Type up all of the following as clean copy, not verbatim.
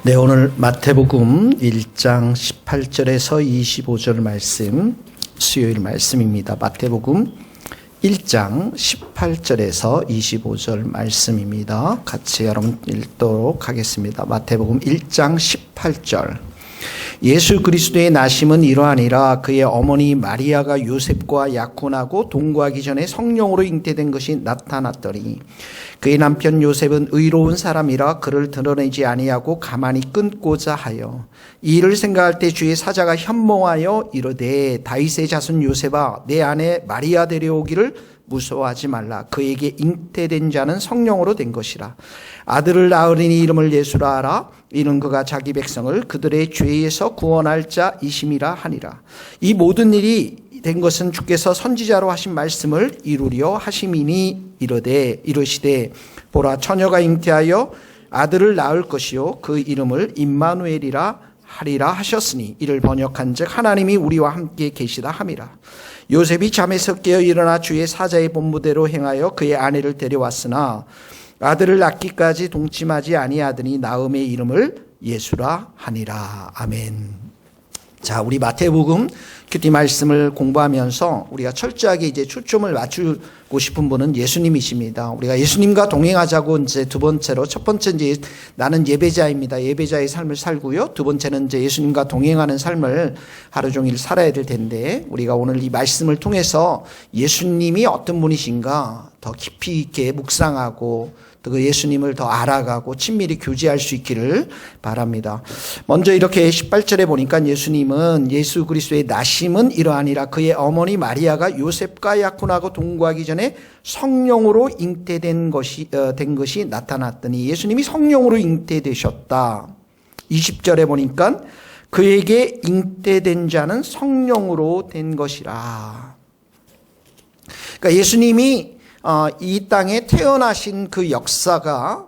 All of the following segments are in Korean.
네, 오늘 마태복음 1장 18절에서 25절 말씀, 수요일 말씀입니다. 마태복음 1장 18절에서 25절 말씀입니다. 같이 여러분 읽도록 하겠습니다. 마태복음 1장 18절. 예수 그리스도의 나심은 이러하니라. 그의 어머니 마리아가 요셉과 약혼하고 동거하기 전에 성령으로 잉태된 것이 나타났더니 그의 남편 요셉은 의로운 사람이라 그를 드러내지 아니하고 가만히 끊고자 하여 이 일을 생각할 때 주의 사자가 현몽하여 이르되 다윗의 자손 요셉아 내 아내 마리아 데려오기를 무서워하지 말라. 그에게 잉태된 자는 성령으로 된 것이라. 아들을 낳으리니 이름을 예수라 하라. 이는 그가 자기 백성을 그들의 죄에서 구원할 자이심이라 하니라. 이 모든 일이 된 것은 주께서 선지자로 하신 말씀을 이루려 하심이니 이르시되 보라 처녀가 잉태하여 아들을 낳을 것이요 그 이름을 임마누엘이라 하리라 하셨으니 이를 번역한즉 하나님이 우리와 함께 계시다 함이라. 요셉이 잠에서 깨어 일어나 주의 사자의 본무대로 행하여 그의 아내를 데려왔으나 아들을 낳기까지 동침하지 아니하더니 나음의 이름을 예수라 하니라. 아멘. 자, 우리 마태복음 큐티 말씀을 공부하면서 우리가 철저하게 이제 초점을 맞추고 싶은 분은 예수님이십니다. 우리가 예수님과 동행하자고 이제 두 번째로, 첫 번째 이제 나는 예배자입니다. 예배자의 삶을 살고요. 두 번째는 이제 예수님과 동행하는 삶을 하루 종일 살아야 될 텐데 우리가 오늘 이 말씀을 통해서 예수님이 어떤 분이신가 더 깊이 있게 묵상하고 또 그 예수님을 더 알아가고 친밀히 교제할 수 있기를 바랍니다. 먼저 이렇게 18절에 보니까 예수님은 예수 그리스도의 나심은 이러하니라. 그의 어머니 마리아가 요셉과 약혼하고 동거하기 전에 성령으로 잉태된 것이 나타났더니 예수님이 성령으로 잉태되셨다. 20절에 보니까 그에게 잉태된 자는 성령으로 된 것이라. 그러니까 예수님이 이 땅에 태어나신 그 역사가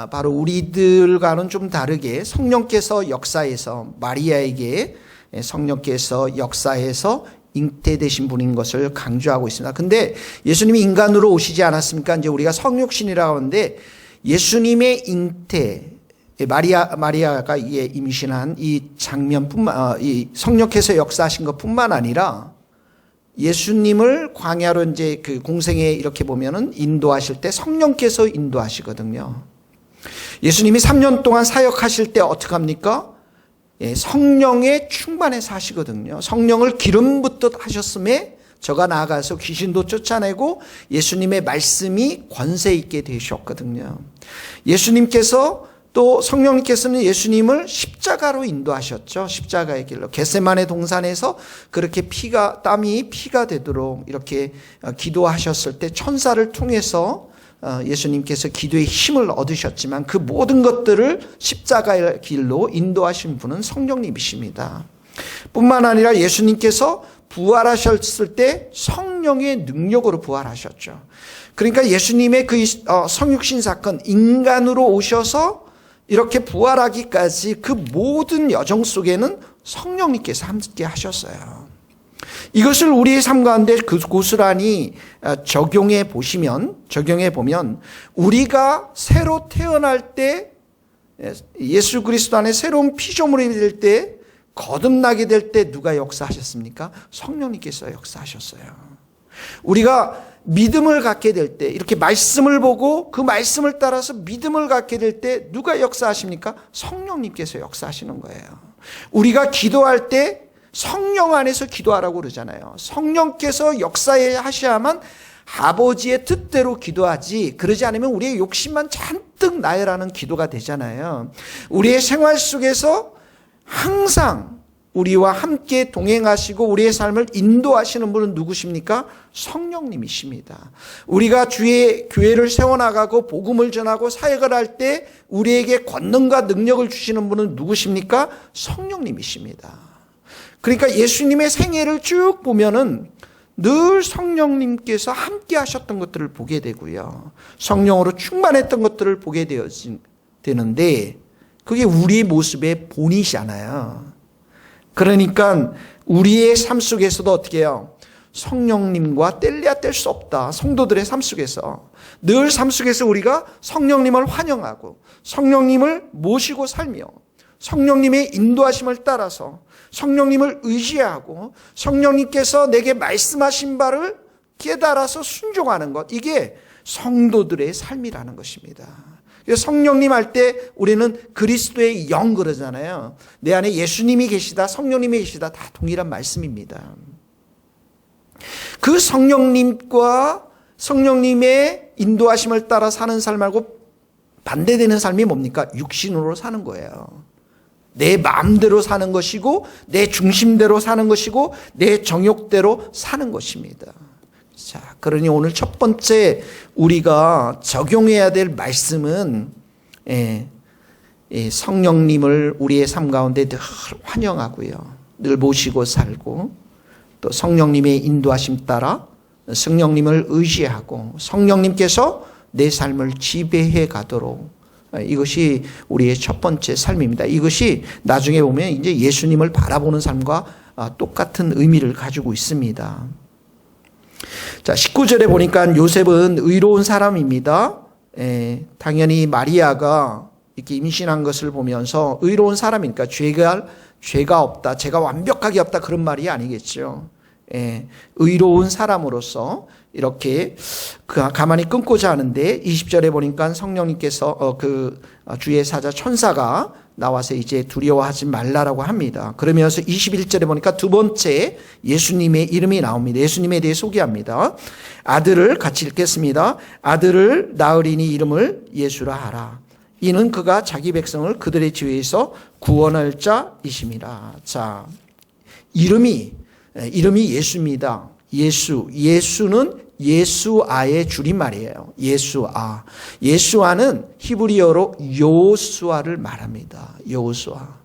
바로 우리들과는 좀 다르게 성령께서 역사해서 마리아에게 성령께서 역사해서 잉태되신 분인 것을 강조하고 있습니다. 근데 예수님이 인간으로 오시지 않았습니까? 이제 우리가 성육신이라고 하는데 예수님의 잉태, 마리아가 임신한 이 장면뿐만, 이 성령께서 역사하신 것뿐만 아니라 예수님을 광야로 이제 그 공생에 이렇게 보면은 인도하실 때 성령께서 인도하시거든요. 예수님이 3년 동안 사역하실 때 어떻게 합니까? 성령의 충만에 사시거든요. 성령을 기름 붓듯 하셨음에 저가 나아가서 귀신도 쫓아내고 예수님의 말씀이 권세 있게 되셨거든요. 예수님께서 또 성령님께서는 예수님을 십자가로 인도하셨죠. 십자가의 길로. 겟세마네 동산에서 그렇게 땀이 피가 되도록 이렇게 기도하셨을 때 천사를 통해서 예수님께서 기도의 힘을 얻으셨지만 그 모든 것들을 십자가의 길로 인도하신 분은 성령님이십니다. 뿐만 아니라 예수님께서 부활하셨을 때 성령의 능력으로 부활하셨죠. 그러니까 예수님의 그 성육신 사건, 인간으로 오셔서 이렇게 부활하기까지 그 모든 여정 속에는 성령님께서 함께 하셨어요. 이것을 우리의 삶 가운데 고스란히 적용해 보면 우리가 새로 태어날 때 예수 그리스도 안에 새로운 피조물이 될 때 거듭나게 될 때 누가 역사하셨습니까? 성령님께서 역사하셨어요. 우리가 믿음을 갖게 될 때 이렇게 말씀을 보고 그 말씀을 따라서 믿음을 갖게 될 때 누가 역사하십니까? 성령님께서 역사하시는 거예요. 우리가 기도할 때 성령 안에서 기도하라고 그러잖아요. 성령께서 역사하셔야만 아버지의 뜻대로 기도하지 그러지 않으면 우리의 욕심만 잔뜩 나열하는 기도가 되잖아요. 우리의 생활 속에서 항상 우리와 함께 동행하시고 우리의 삶을 인도하시는 분은 누구십니까? 성령님이십니다. 우리가 주의 교회를 세워나가고 복음을 전하고 사역을 할 때 우리에게 권능과 능력을 주시는 분은 누구십니까? 성령님이십니다. 그러니까 예수님의 생애를 쭉 보면은 늘 성령님께서 함께 하셨던 것들을 보게 되고요. 성령으로 충만했던 것들을 보게 되는데 그게 우리 모습의 본이잖아요. 그러니까 우리의 삶 속에서도 어떻게 해요? 성령님과 뗄래야 뗄 수 없다. 성도들의 삶 속에서 늘 삶 속에서 우리가 성령님을 환영하고 성령님을 모시고 살며 성령님의 인도하심을 따라서 성령님을 의지하고 성령님께서 내게 말씀하신 바를 깨달아서 순종하는 것, 이게 성도들의 삶이라는 것입니다. 성령님 할 때 우리는 그리스도의 영 그러잖아요. 내 안에 예수님이 계시다, 성령님이 계시다, 다 동일한 말씀입니다. 그 성령님과 성령님의 인도하심을 따라 사는 삶하고 반대되는 삶이 뭡니까? 육신으로 사는 거예요. 내 마음대로 사는 것이고 내 중심대로 사는 것이고 내 정욕대로 사는 것입니다. 자, 그러니 오늘 첫 번째 우리가 적용해야 될 말씀은 성령님을 우리의 삶 가운데 늘 환영하고요, 늘 모시고 살고, 또 성령님의 인도하심 따라 성령님을 의지하고 성령님께서 내 삶을 지배해 가도록, 이것이 우리의 첫 번째 삶입니다. 이것이 나중에 보면 이제 예수님을 바라보는 삶과 똑같은 의미를 가지고 있습니다. 자, 19절에 보니까 요셉은 의로운 사람입니다. 당연히 마리아가 이렇게 임신한 것을 보면서 의로운 사람이니까 죄가 없다, 죄가 완벽하게 없다, 그런 말이 아니겠죠. 의로운 사람으로서 이렇게 가만히 끊고자 하는데, 20절에 보니까 성령님께서 그 주의 사자 천사가 나와서 이제 두려워하지 말라라고 합니다. 그러면서 21절에 보니까 두 번째 예수님의 이름이 나옵니다. 예수님에 대해 소개합니다. 아들을 같이 읽겠습니다. 아들을 낳으리니 이름을 예수라 하라. 이는 그가 자기 백성을 그들의 죄에서 구원할 자이심이라. 자, 이름이 예수입니다. 예수는 예수아의 줄임말이에요. 예수아. 예수아는 히브리어로 여호수아를 말합니다. 여호수아.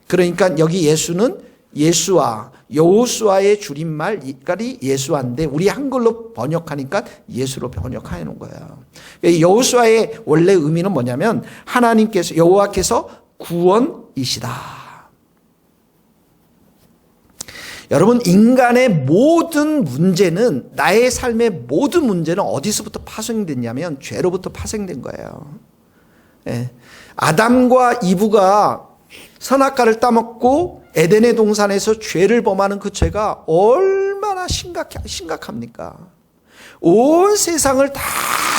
그러니까 여기 예수는 예수아, 여호수아의 줄임말이 예수아인데 우리 한글로 번역하니까 예수로 번역하는 거예요. 여호수아의 원래 의미는 뭐냐면 하나님께서, 여호와께서 구원이시다. 여러분, 인간의 모든 문제는, 나의 삶의 모든 문제는 어디서부터 파생됐냐면 죄로부터 파생된 거예요. 아담과 이브가 선악과를 따먹고 에덴의 동산에서 죄를 범하는 그 죄가 얼마나 심각합니까? 온 세상을 다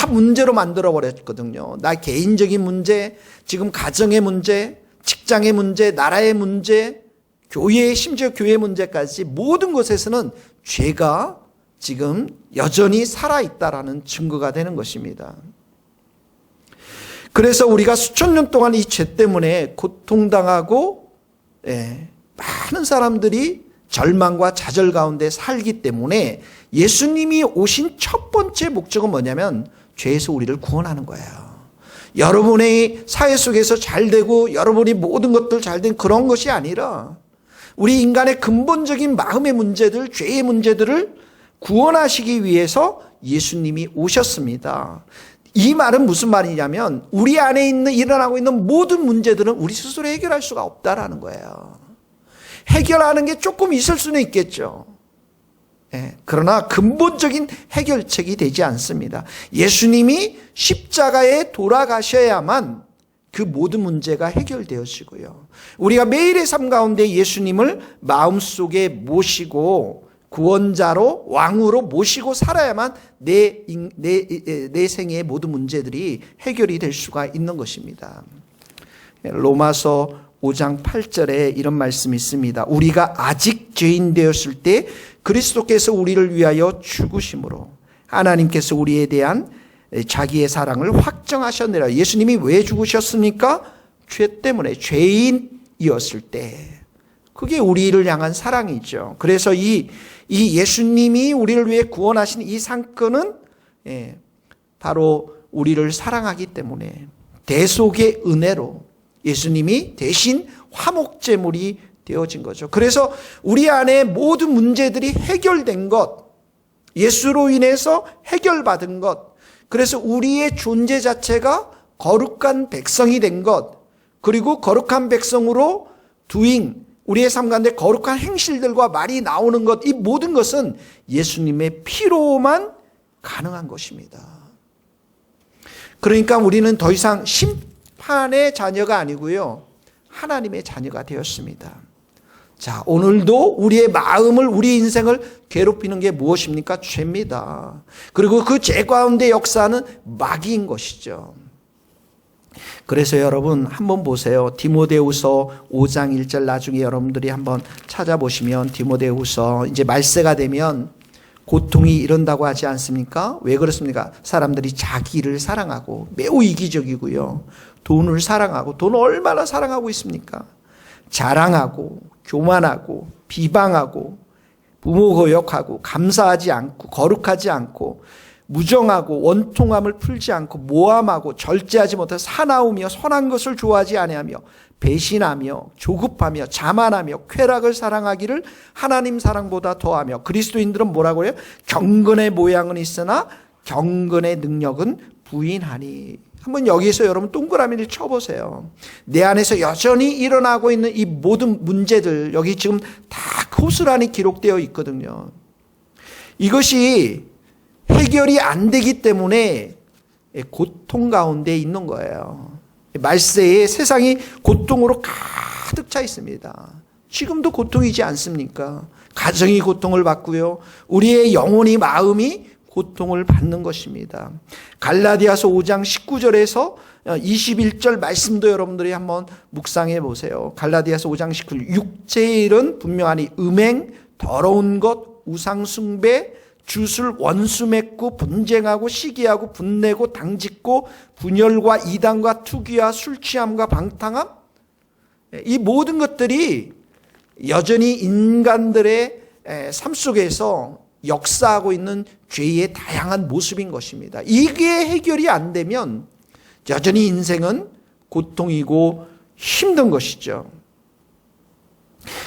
문제로 만들어 버렸거든요. 나 개인적인 문제, 지금 가정의 문제, 직장의 문제, 나라의 문제, 심지어 교회 문제까지 모든 곳에서는 죄가 지금 여전히 살아있다라는 증거가 되는 것입니다. 그래서 우리가 수천 년 동안 이 죄 때문에 고통당하고 많은 사람들이 절망과 좌절 가운데 살기 때문에 예수님이 오신 첫 번째 목적은 뭐냐면 죄에서 우리를 구원하는 거예요. 여러분의 사회 속에서 잘 되고 여러분이 모든 것들 잘 된 그런 것이 아니라 우리 인간의 근본적인 마음의 문제들, 죄의 문제들을 구원하시기 위해서 예수님이 오셨습니다. 이 말은 무슨 말이냐면 우리 안에 일어나고 있는 모든 문제들은 우리 스스로 해결할 수가 없다라는 거예요. 해결하는 게 조금 있을 수는 있겠죠. 그러나 근본적인 해결책이 되지 않습니다. 예수님이 십자가에 돌아가셔야만 그 모든 문제가 해결되어지고요. 우리가 매일의 삶 가운데 예수님을 마음속에 모시고 구원자로, 왕으로 모시고 살아야만 내 생의 모든 문제들이 해결이 될 수가 있는 것입니다. 로마서 5장 8절에 이런 말씀이 있습니다. 우리가 아직 죄인 되었을 때 그리스도께서 우리를 위하여 죽으심으로 하나님께서 우리에 대한 자기의 사랑을 확정하셨느라. 예수님이 왜 죽으셨습니까? 죄 때문에, 죄인이었을 때. 그게 우리를 향한 사랑이죠. 그래서 이 예수님이 우리를 위해 구원하신 이 사건은 바로 우리를 사랑하기 때문에 대속의 은혜로 예수님이 대신 화목제물이 되어진 거죠. 그래서 우리 안에 모든 문제들이 해결된 것, 예수로 인해서 해결받은 것, 그래서 우리의 존재 자체가 거룩한 백성이 된 것, 그리고 거룩한 백성으로 우리의 삶 가운데 거룩한 행실들과 말이 나오는 것, 이 모든 것은 예수님의 피로만 가능한 것입니다. 그러니까 우리는 더 이상 심판의 자녀가 아니고요, 하나님의 자녀가 되었습니다. 자, 오늘도 우리의 마음을, 우리 인생을 괴롭히는 게 무엇입니까? 죄입니다. 그리고 그 죄 가운데 역사하는 마귀인 것이죠. 그래서 여러분 한번 보세요. 디모데후서 5장 1절 나중에 여러분들이 한번 찾아보시면 디모데후서 이제 말세가 되면 고통이 이른다고 하지 않습니까? 왜 그렇습니까? 사람들이 자기를 사랑하고 매우 이기적이고요. 돈을 사랑하고, 돈을 얼마나 사랑하고 있습니까? 자랑하고 교만하고 비방하고 부모 거역하고 감사하지 않고 거룩하지 않고 무정하고 원통함을 풀지 않고 모함하고 절제하지 못해 사나우며 선한 것을 좋아하지 아니하며 배신하며 조급하며 자만하며 쾌락을 사랑하기를 하나님 사랑보다 더하며 그리스도인들은 뭐라고 해요? 경건의 모양은 있으나 경건의 능력은 부인하니. 한번 여기서 여러분 동그라미를 쳐보세요. 내 안에서 여전히 일어나고 있는 이 모든 문제들 여기 지금 다 고스란히 기록되어 있거든요. 이것이 해결이 안 되기 때문에 고통 가운데 있는 거예요. 말세에 세상이 고통으로 가득 차 있습니다. 지금도 고통이지 않습니까? 가정이 고통을 받고요. 우리의 영혼이 마음이 고통을 받는 것입니다. 갈라디아서 5장 19절에서 21절 말씀도 여러분들이 한번 묵상해 보세요. 갈라디아서 5장 19절 육체의 일은 분명하니 음행, 더러운 것, 우상숭배, 주술, 원수 맺고 분쟁하고 시기하고 분내고 당짓고 분열과 이단과 투기와 술취함과 방탕함, 이 모든 것들이 여전히 인간들의 삶 속에서 역사하고 있는 죄의 다양한 모습인 것입니다. 이게 해결이 안 되면 여전히 인생은 고통이고 힘든 것이죠.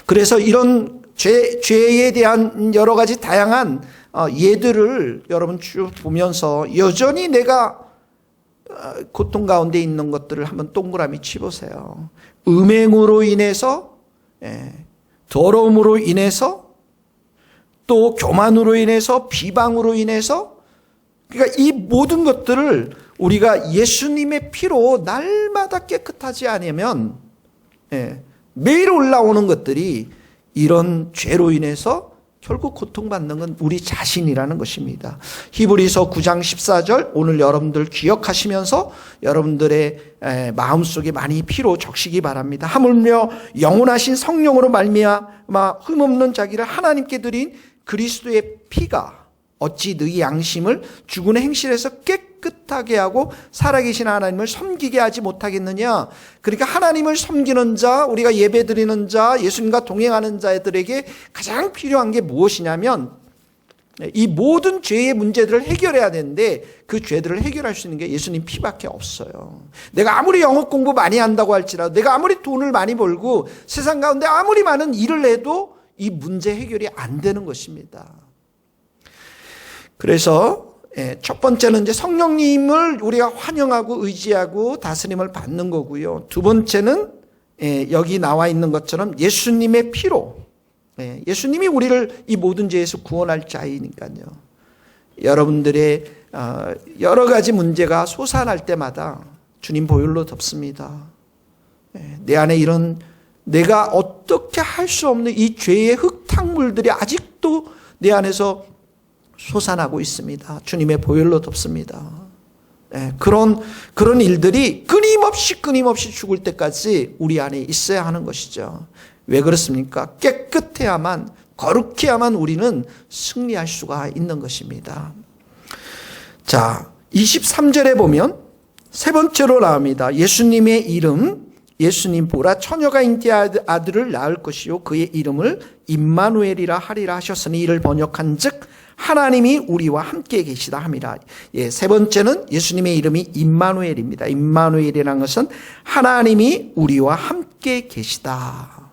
그래서 이런 죄에 대한 여러 가지 다양한 예들을 여러분 쭉 보면서 여전히 내가 고통 가운데 있는 것들을 한번 동그라미 치보세요. 음행으로 인해서, 더러움으로 인해서, 또 교만으로 인해서, 비방으로 인해서, 그러니까 이 모든 것들을 우리가 예수님의 피로 날마다 깨끗하지 않으면 매일 올라오는 것들이 이런 죄로 인해서 결국 고통받는 건 우리 자신이라는 것입니다. 히브리서 9장 14절 오늘 여러분들 기억하시면서 여러분들의 마음속에 많이 피로 적시기 바랍니다. 하물며 영원하신 성령으로 말미암아 흠없는 자기를 하나님께 드린 그리스도의 피가 어찌 너희 양심을 죽은 행실에서 깨끗하게 하고 살아계신 하나님을 섬기게 하지 못하겠느냐. 그러니까 하나님을 섬기는 자, 우리가 예배드리는 자, 예수님과 동행하는 자들에게 가장 필요한 게 무엇이냐면 이 모든 죄의 문제들을 해결해야 되는데 그 죄들을 해결할 수 있는 게 예수님 피밖에 없어요. 내가 아무리 영어 공부 많이 한다고 할지라도, 내가 아무리 돈을 많이 벌고 세상 가운데 아무리 많은 일을 해도 이 문제 해결이 안 되는 것입니다. 그래서 첫 번째는 이제 성령님을 우리가 환영하고 의지하고 다스림을 받는 거고요. 두 번째는 여기 나와 있는 것처럼 예수님의 피로, 예수님이 우리를 이 모든 죄에서 구원할 자이니까요. 여러분들의 여러 가지 문제가 솟아날 때마다 주님 보혈로 덮습니다. 내 안에 이런 내가 어떻게 할 수 없는 이 죄의 흙탕물들이 아직도 내 안에서 솟아나고 있습니다. 주님의 보혈로 덮습니다. 그런 일들이 끊임없이 죽을 때까지 우리 안에 있어야 하는 것이죠. 왜 그렇습니까? 깨끗해야만, 거룩해야만 우리는 승리할 수가 있는 것입니다. 자, 23절에 보면 세 번째로 나옵니다. 예수님의 이름, 예수님 보라 처녀가 잉태한 아들을 낳을 것이요 그의 이름을 임마누엘이라 하리라 하셨으니 이를 번역한 즉 하나님이 우리와 함께 계시다 함이라. 세 번째는 예수님의 이름이 임마누엘입니다. 임마누엘이라는 것은 하나님이 우리와 함께 계시다.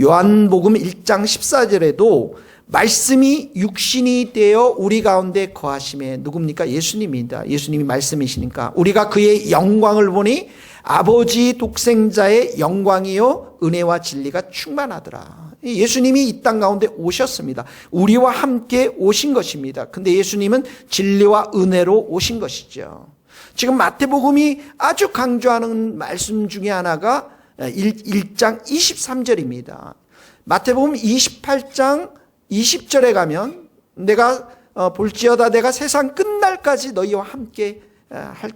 요한복음 1장 14절에도 말씀이 육신이 되어 우리 가운데 거하심에 누굽니까? 예수님입니다. 예수님이 말씀이시니까 우리가 그의 영광을 보니 아버지 독생자의 영광이요 은혜와 진리가 충만하더라. 예수님이 이 땅 가운데 오셨습니다. 우리와 함께 오신 것입니다. 근데 예수님은 진리와 은혜로 오신 것이죠. 지금 마태복음이 아주 강조하는 말씀 중에 하나가 1장 23절입니다. 마태복음 28장 20절에 가면 내가 볼지어다 내가 세상 끝날까지 너희와 함께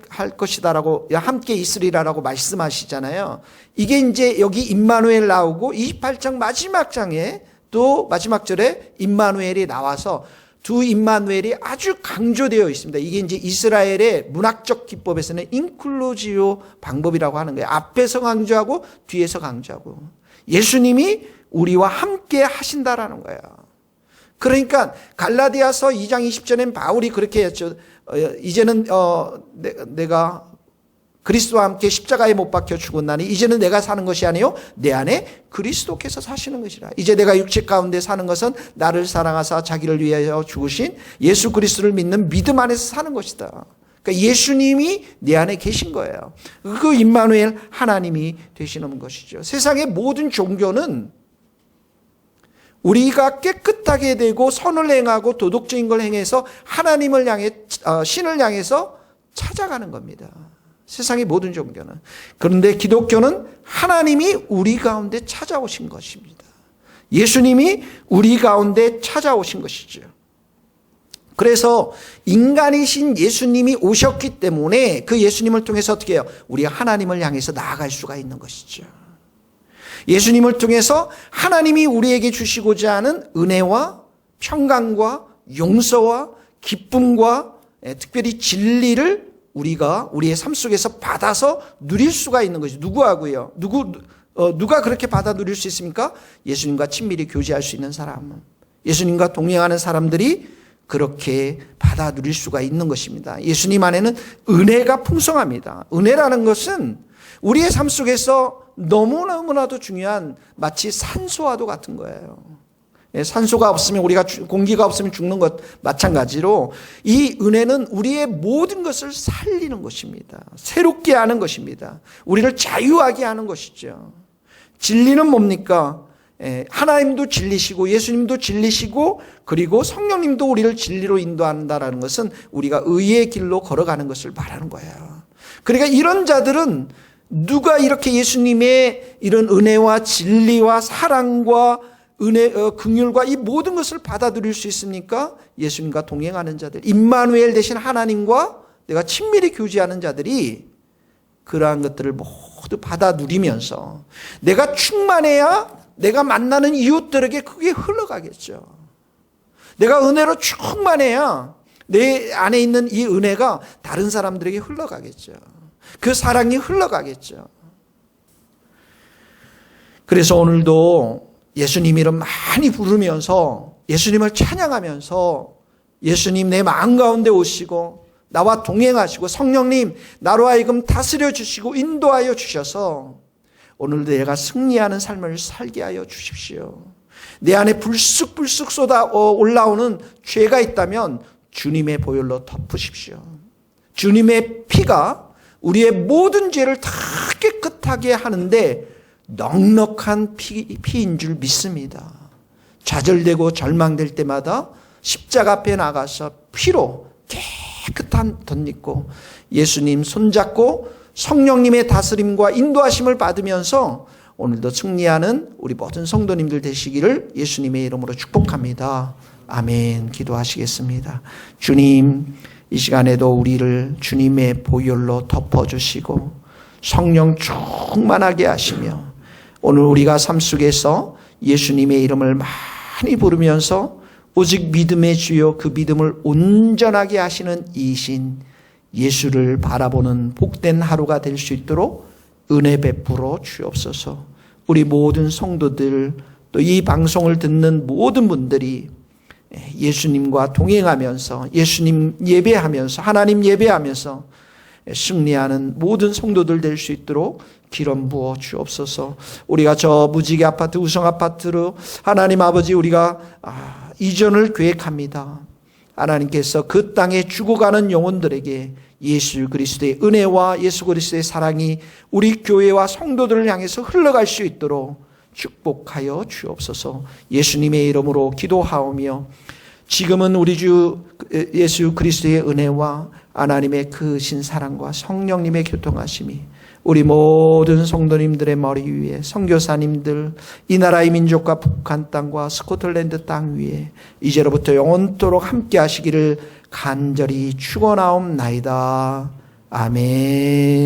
할 것이다라고 함께 있으리라라고 말씀하시잖아요. 이게 이제 여기 임마누엘 나오고 28장 마지막 장에 또 마지막 절에 임마누엘이 나와서 두 임마누엘이 아주 강조되어 있습니다. 이게 이제 이스라엘의 문학적 기법에서는 인클루지오 방법이라고 하는 거예요. 앞에서 강조하고 뒤에서 강조하고 예수님이 우리와 함께 하신다라는 거예요. 그러니까 갈라디아서 2장 20절엔 바울이 그렇게 했죠. 이제는 내가 그리스도와 함께 십자가에 못 박혀 죽었나니 이제는 내가 사는 것이 아니요 내 안에 그리스도께서 사시는 것이라. 이제 내가 육체 가운데 사는 것은 나를 사랑하사 자기를 위하여 죽으신 예수 그리스도를 믿는 믿음 안에서 사는 것이다. 그러니까 예수님이 내 안에 계신 거예요. 그 임마누엘 하나님이 되시는 것이죠. 세상의 모든 종교는 우리가 깨끗하게 되고 선을 행하고 도덕적인 걸 행해서 하나님을 향해 신을 향해서 찾아가는 겁니다. 세상의 모든 종교는. 그런데 기독교는 하나님이 우리 가운데 찾아오신 것입니다. 예수님이 우리 가운데 찾아오신 것이죠. 그래서 인간이신 예수님이 오셨기 때문에 그 예수님을 통해서 어떻게 해요? 우리가 하나님을 향해서 나아갈 수가 있는 것이죠. 예수님을 통해서 하나님이 우리에게 주시고자 하는 은혜와 평강과 용서와 기쁨과 특별히 진리를 우리가 우리의 삶 속에서 받아서 누릴 수가 있는 것이죠. 누구하고요? 누가 그렇게 받아 누릴 수 있습니까? 예수님과 친밀히 교제할 수 있는 사람, 예수님과 동행하는 사람들이 그렇게 받아 누릴 수가 있는 것입니다. 예수님 안에는 은혜가 풍성합니다. 은혜라는 것은 우리의 삶 속에서 너무나도 중요한 마치 산소와도 같은 거예요. 산소가 없으면 우리가 공기가 없으면 죽는 것 마찬가지로 이 은혜는 우리의 모든 것을 살리는 것입니다. 새롭게 하는 것입니다. 우리를 자유하게 하는 것이죠. 진리는 뭡니까? 하나님도 진리시고 예수님도 진리시고 그리고 성령님도 우리를 진리로 인도한다라는 것은 우리가 의의 길로 걸어가는 것을 말하는 거예요. 그러니까 이런 자들은 누가 이렇게 예수님의 이런 은혜와 진리와 사랑과 긍휼과 이 모든 것을 받아들일 수 있습니까? 예수님과 동행하는 자들, 임마누엘 되신 하나님과 내가 친밀히 교제하는 자들이 그러한 것들을 모두 받아 누리면서 내가 충만해야 내가 만나는 이웃들에게 그게 흘러가겠죠. 내가 은혜로 충만해야 내 안에 있는 이 은혜가 다른 사람들에게 흘러가겠죠. 그 사랑이 흘러가겠죠. 그래서 오늘도 예수님 이름 많이 부르면서 예수님을 찬양하면서 예수님 내 마음 가운데 오시고 나와 동행하시고 성령님 나로 하여금 다스려 주시고 인도하여 주셔서 오늘도 내가 승리하는 삶을 살게 하여 주십시오. 내 안에 불쑥불쑥 쏟아 올라오는 죄가 있다면 주님의 보혈로 덮으십시오. 주님의 피가 우리의 모든 죄를 다 깨끗하게 하는데 넉넉한 피인 줄 믿습니다. 좌절되고 절망될 때마다 십자가 앞에 나가서 피로 깨끗한 덧입고 예수님 손잡고 성령님의 다스림과 인도하심을 받으면서 오늘도 승리하는 우리 모든 성도님들 되시기를 예수님의 이름으로 축복합니다. 아멘. 기도하시겠습니다. 주님, 이 시간에도 우리를 주님의 보혈로 덮어주시고 성령 충만하게 하시며 오늘 우리가 삶 속에서 예수님의 이름을 많이 부르면서 오직 믿음의 주요 그 믿음을 온전하게 하시는 이신 예수를 바라보는 복된 하루가 될 수 있도록 은혜 베풀어 주옵소서. 우리 모든 성도들 또 이 방송을 듣는 모든 분들이 예수님과 동행하면서 예수님 예배하면서 하나님 예배하면서 승리하는 모든 성도들 될 수 있도록 기름 부어 주옵소서. 우리가 저 무지개 아파트 우성 아파트로 하나님 아버지 우리가 이전을 계획합니다. 하나님께서 그 땅에 죽어가는 영혼들에게 예수 그리스도의 은혜와 예수 그리스도의 사랑이 우리 교회와 성도들을 향해서 흘러갈 수 있도록 축복하여 주옵소서. 예수님의 이름으로 기도하오며 지금은 우리 주 예수 그리스도의 은혜와 하나님의 크신 사랑과 성령님의 교통하심이 우리 모든 성도님들의 머리 위에, 선교사님들, 이 나라의 민족과 북한 땅과 스코틀랜드 땅 위에 이제로부터 영원토록 함께 하시기를 간절히 축원하옵나이다. 아멘.